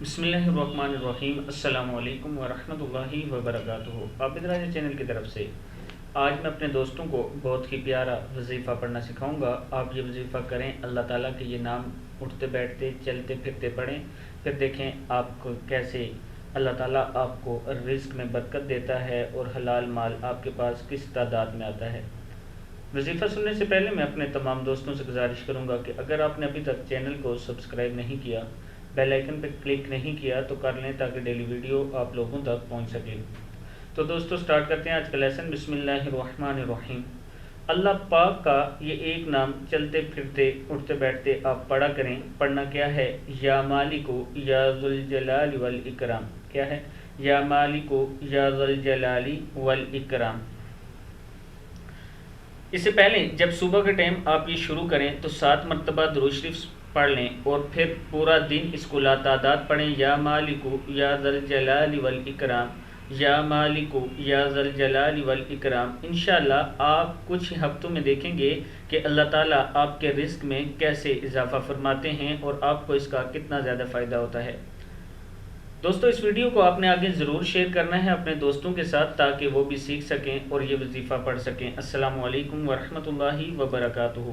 بسم اللہ الرحمن الرحیم۔ السلام علیکم ورحمۃ اللہ وبرکاتہ۔ عابد راجہ چینل کی طرف سے آج میں اپنے دوستوں کو بہت ہی پیارا وظیفہ پڑھنا سکھاؤں گا۔ آپ یہ وظیفہ کریں، اللہ تعالیٰ کے یہ نام اٹھتے بیٹھتے چلتے پھرتے پڑھیں، پھر دیکھیں آپ کو کیسے اللہ تعالیٰ آپ کو رزق میں برکت دیتا ہے اور حلال مال آپ کے پاس کس تعداد میں آتا ہے۔ وظیفہ سننے سے پہلے میں اپنے تمام دوستوں سے گزارش کروں گا کہ اگر آپ نے ابھی تک چینل کو سبسکرائب نہیں کیا، بیل آئیکن پہ کلک نہیں کیا تو کر لیں تاکہ ڈیلی ویڈیو آپ لوگوں تک پہنچ سکے۔ تو دوستو سٹارٹ کرتے ہیں آج کا لیسن۔ بسم اللہ الرحمن الرحیم۔ اللہ پاک کا یہ ایک نام چلتے پھرتے اٹھتے بیٹھتے آپ پڑھا کریں۔ پڑھنا کیا ہے؟ یا مالکو یا ذوالجلال والاکرام۔ کیا ہے؟ یا مالکو یا ذوالجلال والاکرام۔ اس سے پہلے جب صبح کے ٹائم آپ یہ شروع کریں تو 7 مرتبہ درود شریف پڑھ لیں اور پھر پورا دن اس کو لاتعداد پڑھیں۔ یا مالکو یا ذوالجلال والاکرام، یا مالکو یا ذوالجلال والاکرام۔ انشاءاللہ آپ کچھ ہفتوں میں دیکھیں گے کہ اللہ تعالیٰ آپ کے رزق میں کیسے اضافہ فرماتے ہیں اور آپ کو اس کا کتنا زیادہ فائدہ ہوتا ہے۔ دوستو اس ویڈیو کو آپ نے آگے ضرور شیئر کرنا ہے اپنے دوستوں کے ساتھ تاکہ وہ بھی سیکھ سکیں اور یہ وظیفہ پڑھ سکیں۔ السلام علیکم ورحمۃ اللہ وبرکاتہ۔